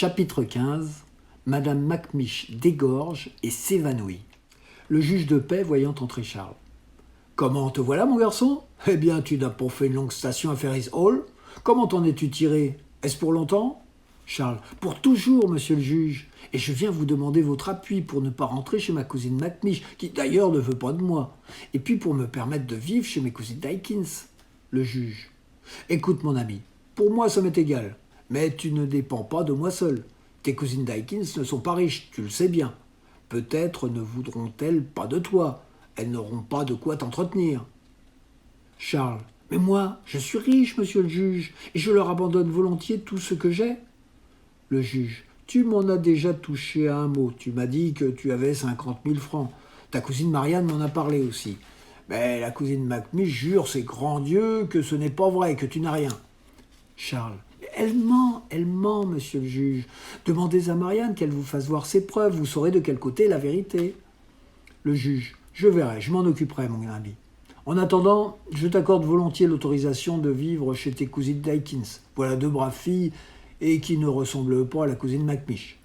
Chapitre 15. Madame Macmiche dégorge et s'évanouit. Le juge de paix voyant entrer Charles. « Comment te voilà, mon garçon ? Eh bien, tu n'as pas fait une longue station à Ferris Hall. Comment t'en es-tu tiré ? Est-ce pour longtemps ?» Charles. « Pour toujours, monsieur le juge. Et je viens vous demander votre appui pour ne pas rentrer chez ma cousine Macmiche, qui d'ailleurs ne veut pas de moi. Et puis pour me permettre de vivre chez mes cousines Dykins. » Le juge. « Écoute, mon ami, pour moi ça m'est égal. Mais tu ne dépends pas de moi seul. Tes cousines Dykins ne sont pas riches, tu le sais bien. Peut-être ne voudront-elles pas de toi. Elles n'auront pas de quoi t'entretenir. » Charles. « Mais moi, je suis riche, monsieur le juge, et je leur abandonne volontiers tout ce que j'ai. » Le juge. « Tu m'en as déjà touché à un mot. Tu m'as dit que tu avais 50 000 francs. Ta cousine Marianne m'en a parlé aussi. Mais la cousine Macmiche jure, c'est grand Dieu, que ce n'est pas vrai, que tu n'as rien. » Charles. « Elle ment, monsieur le juge. Demandez à Marianne qu'elle vous fasse voir ses preuves, vous saurez de quel côté est la vérité. » Le juge. « Je verrai, je m'en occuperai, mon ami. En attendant, je t'accorde volontiers l'autorisation de vivre chez tes cousines Dykins. Voilà 2 braves filles, et qui ne ressemblent pas à la cousine Macmiche. »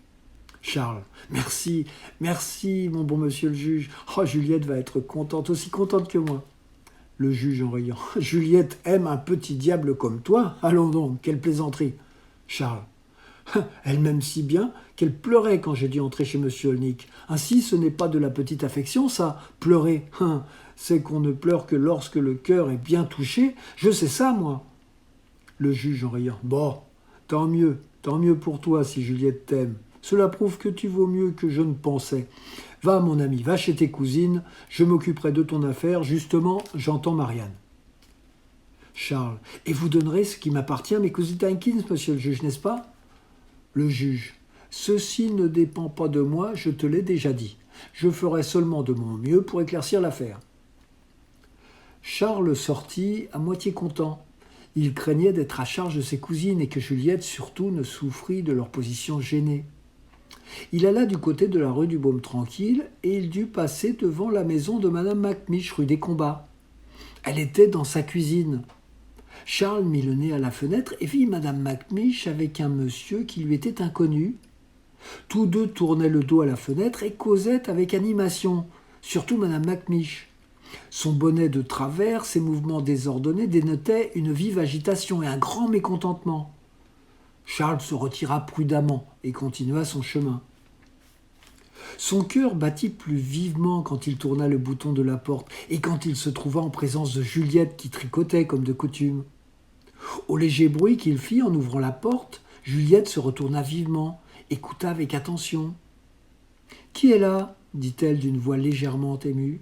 Charles. « Merci, mon bon monsieur le juge. Oh, Juliette va être contente, aussi contente que moi. » Le juge en riant. « Juliette aime un petit diable comme toi. Allons donc, quelle plaisanterie. » Charles. « Elle m'aime si bien qu'elle pleurait quand j'ai dû entrer chez monsieur Olnick. Ainsi, ce n'est pas de la petite affection, ça, pleurer. C'est qu'on ne pleure que lorsque le cœur est bien touché. Je sais ça, moi. » Le juge en riant. « Bon, tant mieux pour toi si Juliette t'aime. Cela prouve que tu vaux mieux que je ne pensais. Va, mon ami, va chez tes cousines, je m'occuperai de ton affaire. Justement, j'entends Marianne. » Charles. « Et vous donnerez ce qui m'appartient à mes cousines Dykins, monsieur le juge, n'est-ce pas ? » Le juge. « Ceci ne dépend pas de moi, je te l'ai déjà dit. Je ferai seulement de mon mieux pour éclaircir l'affaire. » Charles sortit à moitié content. Il craignait d'être à charge de ses cousines et que Juliette surtout ne souffrît de leur position gênée. Il alla du côté de la rue du Baume Tranquille et il dut passer devant la maison de Madame Macmiche, rue des Combats. Elle était dans sa cuisine. Charles mit le nez à la fenêtre et vit Madame Macmiche avec un monsieur qui lui était inconnu. Tous deux tournaient le dos à la fenêtre et causaient avec animation, surtout Madame Macmiche. Son bonnet de travers, ses mouvements désordonnés dénotaient une vive agitation et un grand mécontentement. Charles se retira prudemment et continua son chemin. Son cœur battit plus vivement quand il tourna le bouton de la porte et quand il se trouva en présence de Juliette qui tricotait comme de coutume. Au léger bruit qu'il fit en ouvrant la porte, Juliette se retourna vivement, écouta avec attention. « Qui est là ?» dit-elle d'une voix légèrement émue.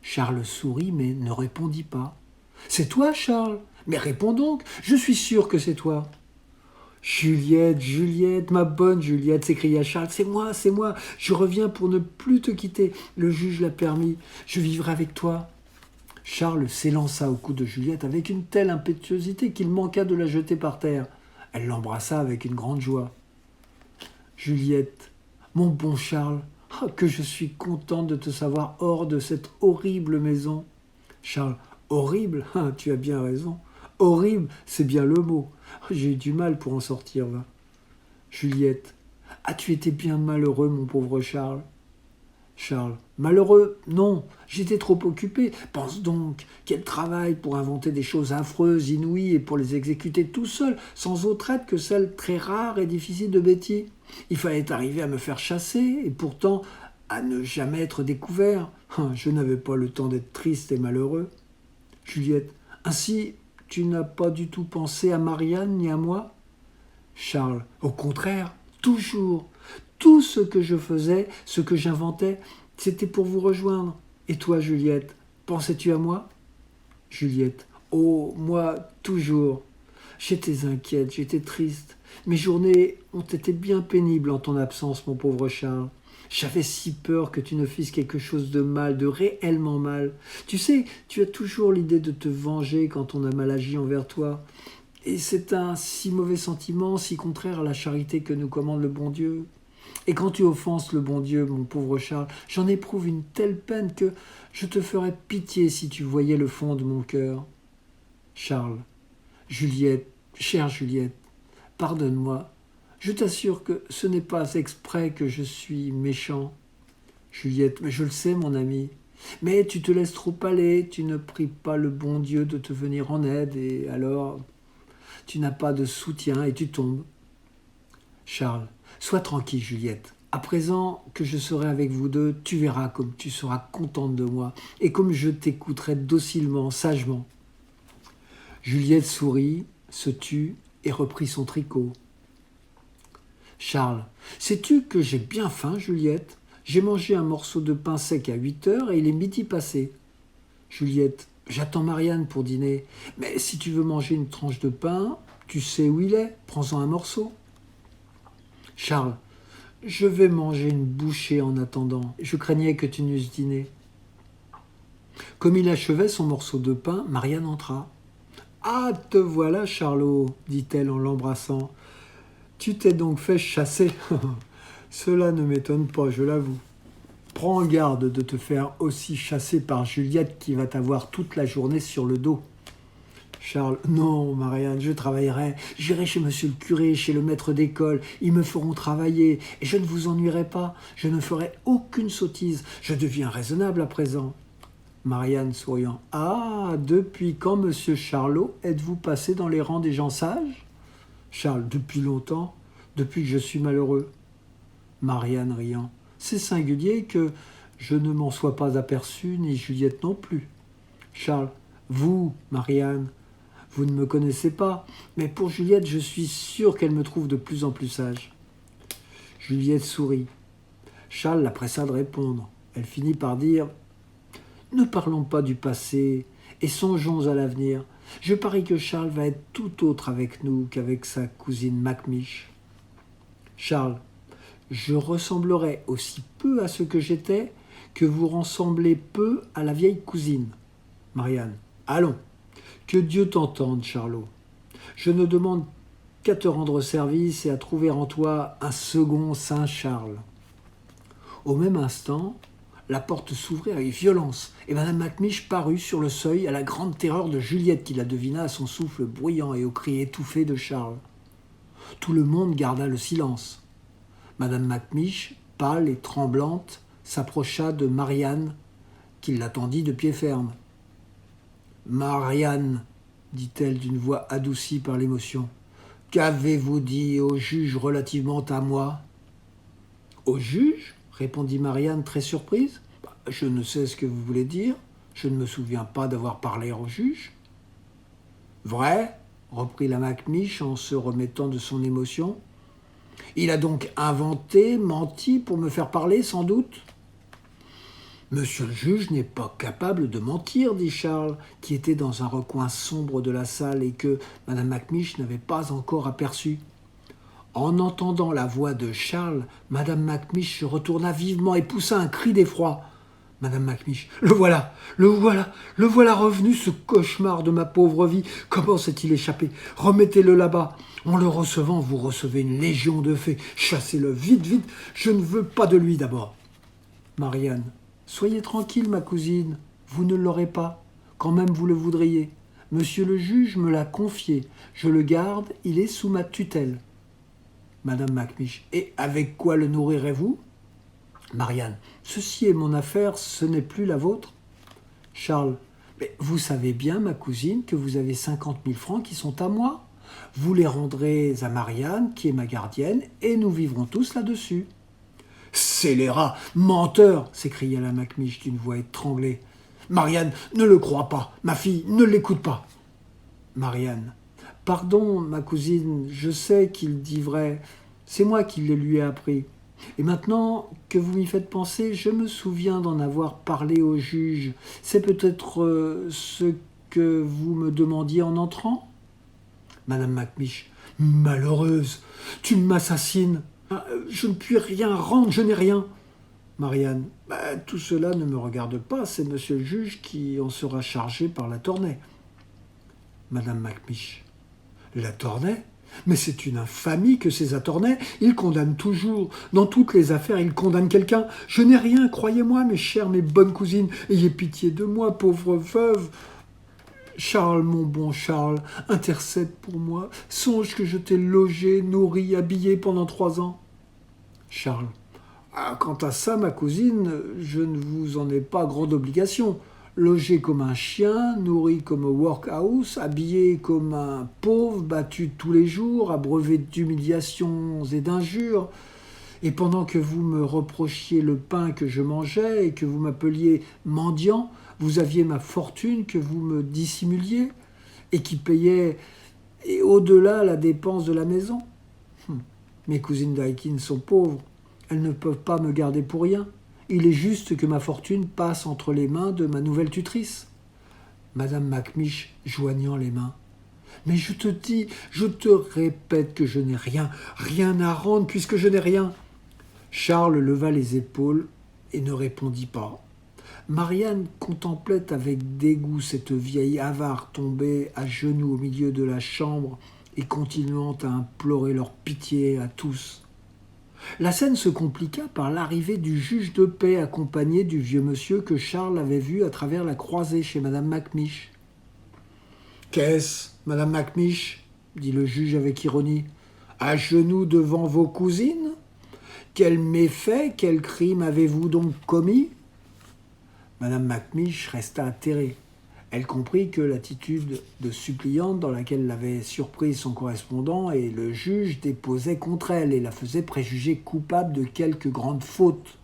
Charles sourit mais ne répondit pas. « C'est toi, Charles ? Mais réponds donc, je suis sûr que c'est toi. » « Juliette, ma bonne Juliette !» s'écria Charles. « C'est moi, je reviens pour ne plus te quitter. Le juge l'a permis, je vivrai avec toi. » Charles s'élança au cou de Juliette avec une telle impétuosité qu'il manqua de la jeter par terre. Elle l'embrassa avec une grande joie. « Juliette, mon bon Charles, que je suis contente de te savoir hors de cette horrible maison. » Charles. « Horrible ? Tu as bien raison. Horrible, c'est bien le mot. J'ai eu du mal pour en sortir, va. » Juliette. « As-tu été bien malheureux, mon pauvre Charles ? » Charles. « Malheureux ? Non, j'étais trop occupé. Pense donc, quel travail pour inventer des choses affreuses, inouïes, et pour les exécuter tout seul, sans autre aide que celle très rare et difficile de Betty. Il fallait arriver à me faire chasser, et pourtant à ne jamais être découvert. Je n'avais pas le temps d'être triste et malheureux. » Juliette. « Ainsi, tu n'as pas du tout pensé à Marianne ni à moi ? » Charles. « Au contraire, toujours. Tout ce que je faisais, ce que j'inventais, c'était pour vous rejoindre. Et toi, Juliette, pensais-tu à moi ? » Juliette. « Oh, moi, toujours. J'étais inquiète, j'étais triste. Mes journées ont été bien pénibles en ton absence, mon pauvre Charles. J'avais si peur que tu ne fisses quelque chose de mal, de réellement mal. Tu sais, tu as toujours l'idée de te venger quand on a mal agi envers toi. Et c'est un si mauvais sentiment, si contraire à la charité que nous commande le bon Dieu. Et quand tu offenses le bon Dieu, mon pauvre Charles, j'en éprouve une telle peine que je te ferais pitié si tu voyais le fond de mon cœur. » Charles. « Juliette, chère Juliette, pardonne-moi. Je t'assure que ce n'est pas exprès que je suis méchant. Juliette, mais je le sais, mon ami. Mais tu te laisses trop aller, tu ne pries pas le bon Dieu de te venir en aide, et alors tu n'as pas de soutien et tu tombes. Charles, sois tranquille, Juliette. À présent que je serai avec vous deux, tu verras comme tu seras contente de moi, et comme je t'écouterai docilement, sagement. Juliette sourit, se tut et reprit son tricot. Charles, sais-tu que j'ai bien faim, Juliette? J'ai mangé un morceau de pain sec à 8 heures et il est midi passé. Juliette, j'attends Marianne pour dîner. Mais si tu veux manger une tranche de pain, tu sais où il est, prends-en un morceau. Charles, je vais manger une bouchée en attendant. Je craignais que tu n'eusses dîné. Comme il achevait son morceau de pain, Marianne entra. Ah, te voilà, Charlot, dit-elle en l'embrassant. Tu t'es donc fait chasser. Cela ne m'étonne pas, je l'avoue. Prends garde de te faire aussi chasser par Juliette qui va t'avoir toute la journée sur le dos. Charles, non, Marianne, je travaillerai. J'irai chez monsieur le curé, chez le maître d'école. Ils me feront travailler et je ne vous ennuierai pas. Je ne ferai aucune sottise. Je deviens raisonnable à présent. Marianne souriant. Ah, depuis quand, monsieur Charlot, êtes-vous passé dans les rangs des gens sages? Charles, depuis longtemps, depuis que je suis malheureux. Marianne riant. C'est singulier que je ne m'en sois pas aperçu, ni Juliette non plus. Charles, vous, Marianne, vous ne me connaissez pas, mais pour Juliette, je suis sûr qu'elle me trouve de plus en plus sage. Juliette sourit. Charles la pressa de répondre. Elle finit par dire « Ne parlons pas du passé et songeons à l'avenir. Je parie que Charles va être tout autre avec nous qu'avec sa cousine Macmiche. » Charles, je ressemblerai aussi peu à ce que j'étais que vous ressemblez peu à la vieille cousine. Marianne, allons, que Dieu t'entende, Charlot. Je ne demande qu'à te rendre service et à trouver en toi un second Saint Charles. Au même instant, la porte s'ouvrit avec violence et Madame Macmiche parut sur le seuil à la grande terreur de Juliette qui la devina à son souffle bruyant et au cri étouffé de Charles. Tout le monde garda le silence. Madame Macmiche, pâle et tremblante, s'approcha de Marianne, qui l'attendit de pied ferme. « Marianne, dit-elle d'une voix adoucie par l'émotion, qu'avez-vous dit au juge relativement à moi ?»« Au juge ?» répondit Marianne très surprise. « Je ne sais ce que vous voulez dire. Je ne me souviens pas d'avoir parlé au juge. »« Vrai ?» reprit la Macmiche en se remettant de son émotion. « Il a donc inventé, menti pour me faire parler, sans doute ?» « Monsieur le juge n'est pas capable de mentir, dit Charles, qui était dans un recoin sombre de la salle et que Madame Macmiche n'avait pas encore aperçu. En entendant la voix de Charles, Madame Macmiche se retourna vivement et poussa un cri d'effroi. Madame Macmiche, le voilà revenu, ce cauchemar de ma pauvre vie. Comment s'est-il échappé? Remettez-le là-bas. En le recevant, vous recevez une légion de fées. Chassez-le, vite, vite, je ne veux pas de lui d'abord. Marianne, soyez tranquille, ma cousine, vous ne l'aurez pas, quand même vous le voudriez. Monsieur le juge me l'a confié, je le garde, il est sous ma tutelle. Madame Macmiche, et avec quoi le nourrirez-vous? Marianne, ceci est mon affaire, ce n'est plus la vôtre. Charles, mais vous savez bien, ma cousine, que vous avez 50 000 francs qui sont à moi. Vous les rendrez à Marianne, qui est ma gardienne, et nous vivrons tous là-dessus. Scélérat, menteur, s'écria la Macmiche d'une voix étranglée. Marianne, ne le crois pas, ma fille, ne l'écoute pas. Marianne, pardon, ma cousine, je sais qu'il dit vrai, c'est moi qui le lui ai appris. Et maintenant que vous m'y faites penser, je me souviens d'en avoir parlé au juge. C'est peut-être ce que vous me demandiez en entrant? Madame Macmiche, malheureuse, tu m'assassines. Je ne puis rien rendre, je n'ai rien. Marianne, tout cela ne me regarde pas, c'est monsieur le juge qui en sera chargé par Latournay. Madame Macmiche, Latournay? Mais c'est une infamie que ces Latournay, ils condamnent toujours. Dans toutes les affaires, ils condamnent quelqu'un. Je n'ai rien, croyez-moi, mes chères, mes bonnes cousines. Ayez pitié de moi, pauvre veuve. Charles, mon bon Charles, intercède pour moi. Songe que je t'ai logé, nourri, habillé pendant 3 ans. Charles. Ah, quant à ça, ma cousine, je ne vous en ai pas grande obligation. Logé comme un chien, nourri comme un workhouse, habillé comme un pauvre, battu tous les jours, abreuvé d'humiliations et d'injures. Et pendant que vous me reprochiez le pain que je mangeais et que vous m'appeliez mendiant, vous aviez ma fortune que vous me dissimuliez et qui payait et au-delà la dépense de la maison. Mes cousines Daikin sont pauvres. Elles ne peuvent pas me garder pour rien. Il est juste que ma fortune passe entre les mains de ma nouvelle tutrice. Madame Macmish joignant les mains. Mais je te dis, je te répète que je n'ai rien, rien à rendre puisque je n'ai rien. Charles leva les épaules et ne répondit pas. Marianne contemplait avec dégoût cette vieille avare tombée à genoux au milieu de la chambre et continuant à implorer leur pitié à tous. La scène se compliqua par l'arrivée du juge de paix accompagné du vieux monsieur que Charles avait vu à travers la croisée chez Madame Macmish. « Qu'est-ce, Madame Macmish ?» dit le juge avec ironie. « À genoux devant vos cousines ? Quel méfait, quel crime avez-vous donc commis ?» Madame Macmish resta atterrée. Elle comprit que l'attitude de suppliante dans laquelle l'avait surprise son correspondant et le juge déposaient contre elle et la faisaient préjuger coupable de quelque grande faute.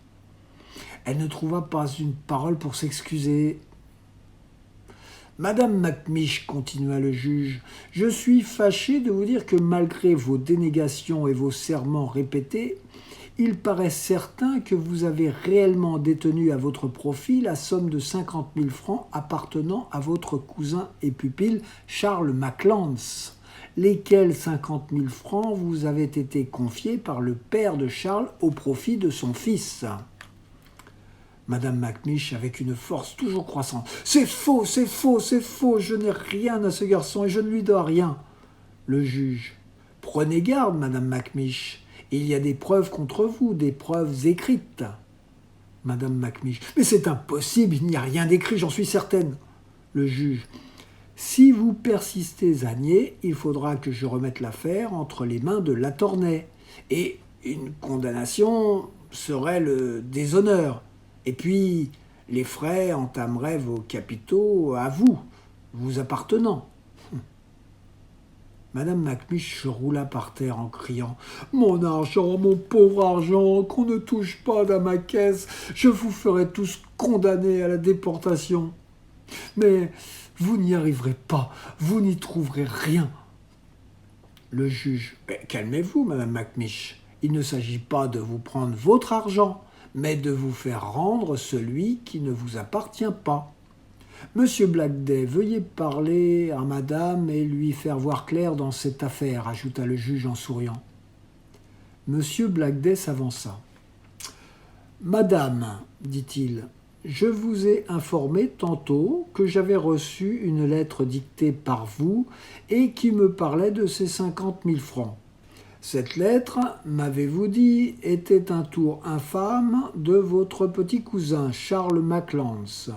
Elle ne trouva pas une parole pour s'excuser. « Madame Macmish, continua le juge, je suis fâché de vous dire que malgré vos dénégations et vos serments répétés, il paraît certain que vous avez réellement détenu à votre profit la somme de 50 000 francs appartenant à votre cousin et pupille Charles Maclance, lesquels 50 000 francs vous avaient été confiés par le père de Charles au profit de son fils. » Madame Macmish, avec une force toujours croissante. « C'est faux, c'est faux, c'est faux, je n'ai rien à ce garçon et je ne lui dois rien. » Le juge. « Prenez garde, Madame Macmish. Il y a des preuves contre vous, des preuves écrites. » Madame Macmish. « Mais c'est impossible, il n'y a rien d'écrit, j'en suis certaine. » Le juge. « Si vous persistez à nier, il faudra que je remette l'affaire entre les mains de Latournay. Et une condamnation serait le déshonneur. Et puis, les frais entameraient vos capitaux à vous, vous appartenant. » Madame Macmish se roula par terre en criant « Mon argent, mon pauvre argent, qu'on ne touche pas dans ma caisse, je vous ferai tous condamner à la déportation. Mais vous n'y arriverez pas, vous n'y trouverez rien. » Le juge « Calmez-vous, Madame Macmish, il ne s'agit pas de vous prendre votre argent, mais de vous faire rendre celui qui ne vous appartient pas. Monsieur Blackday, veuillez parler à madame et lui faire voir clair dans cette affaire, ajouta le juge en souriant. Monsieur Blackday s'avança. Madame, dit-il, je vous ai informé tantôt que j'avais reçu une lettre dictée par vous et qui me parlait de ces 50 000 francs. Cette lettre, m'avez-vous dit, était un tour infâme de votre petit cousin Charles Maclance.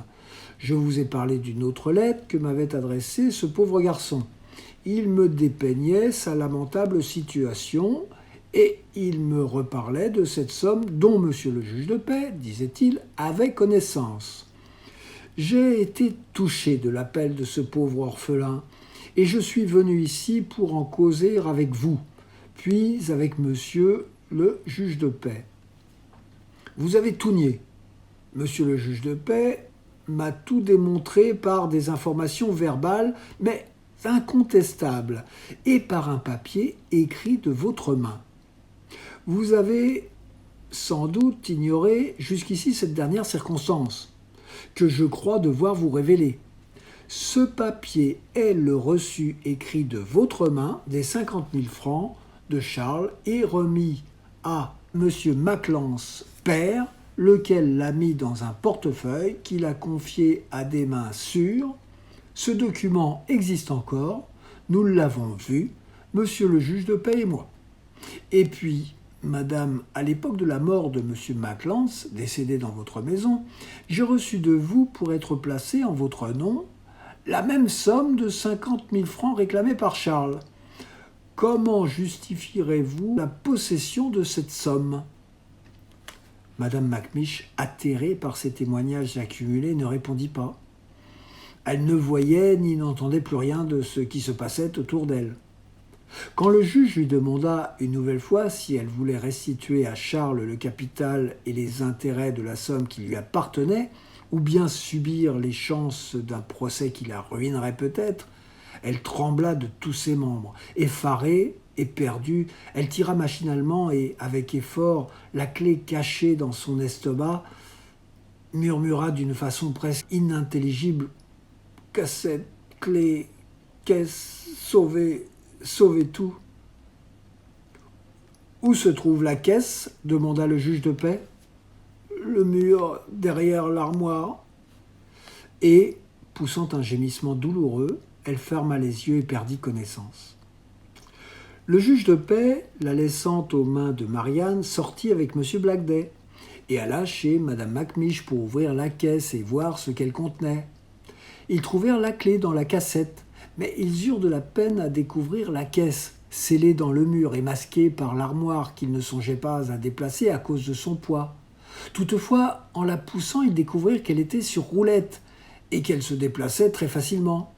Je vous ai parlé d'une autre lettre que m'avait adressée ce pauvre garçon. Il me dépeignait sa lamentable situation et il me reparlait de cette somme dont monsieur le juge de paix, disait-il, avait connaissance. J'ai été touché de l'appel de ce pauvre orphelin et je suis venu ici pour en causer avec vous, puis avec monsieur le juge de paix. Vous avez tout nié. Monsieur le juge de paix m'a tout démontré par des informations verbales, mais incontestables, et par un papier écrit de votre main. Vous avez sans doute ignoré jusqu'ici cette dernière circonstance, que je crois devoir vous révéler. Ce papier est le reçu écrit de votre main des 50 000 francs de Charles et remis à M. Maclance, père, lequel l'a mis dans un portefeuille qu'il a confié à des mains sûres. Ce document existe encore, nous l'avons vu, monsieur le juge de paix et moi. Et puis, madame, à l'époque de la mort de monsieur Maclance, décédé dans votre maison, j'ai reçu de vous, pour être placé en votre nom, la même somme de 50 000 francs réclamée par Charles. Comment justifierez-vous la possession de cette somme ? Madame Macmish, atterrée par ces témoignages accumulés, ne répondit pas. Elle ne voyait ni n'entendait plus rien de ce qui se passait autour d'elle. Quand le juge lui demanda une nouvelle fois si elle voulait restituer à Charles le capital et les intérêts de la somme qui lui appartenait, ou bien subir les chances d'un procès qui la ruinerait peut-être, elle trembla de tous ses membres. Effarée, éperdue, elle tira machinalement et, avec effort, la clé cachée dans son estomac, murmura d'une façon presque inintelligible « Cassette, clé, caisse, sauver, sauver tout !» « Où se trouve la caisse ?» demanda le juge de paix. « Le mur derrière l'armoire. » Et, poussant un gémissement douloureux, elle ferma les yeux et perdit connaissance. Le juge de paix, la laissant aux mains de Marianne, sortit avec M. Blackday et alla chez Mme Macmish pour ouvrir la caisse et voir ce qu'elle contenait. Ils trouvèrent la clé dans la cassette, mais ils eurent de la peine à découvrir la caisse, scellée dans le mur et masquée par l'armoire qu'ils ne songeaient pas à déplacer à cause de son poids. Toutefois, en la poussant, ils découvrirent qu'elle était sur roulette et qu'elle se déplaçait très facilement.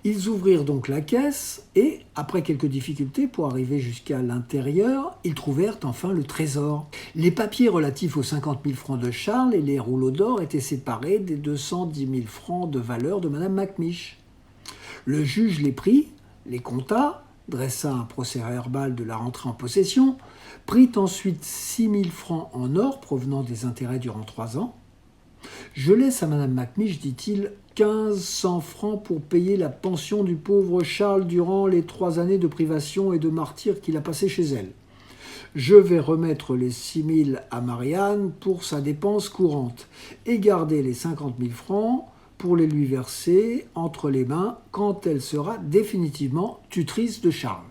Ils ouvrirent donc la caisse et, après quelques difficultés pour arriver jusqu'à l'intérieur, ils trouvèrent enfin le trésor. Les papiers relatifs aux 50 000 francs de Charles et les rouleaux d'or étaient séparés des 210 000 francs de valeur de Mme Macmish. Le juge les prit, les compta, dressa un procès-verbal de la rentrée en possession, prit ensuite 6 000 francs en or provenant des intérêts durant 3 ans. « Je laisse à Mme Macmish, dit-il, 1500 francs pour payer la pension du pauvre Charles durant les 3 années de privation et de martyre qu'il a passées chez elle. Je vais remettre les 6 000 à Marianne pour sa dépense courante et garder les 50 000 francs pour les lui verser entre les mains quand elle sera définitivement tutrice de Charles. »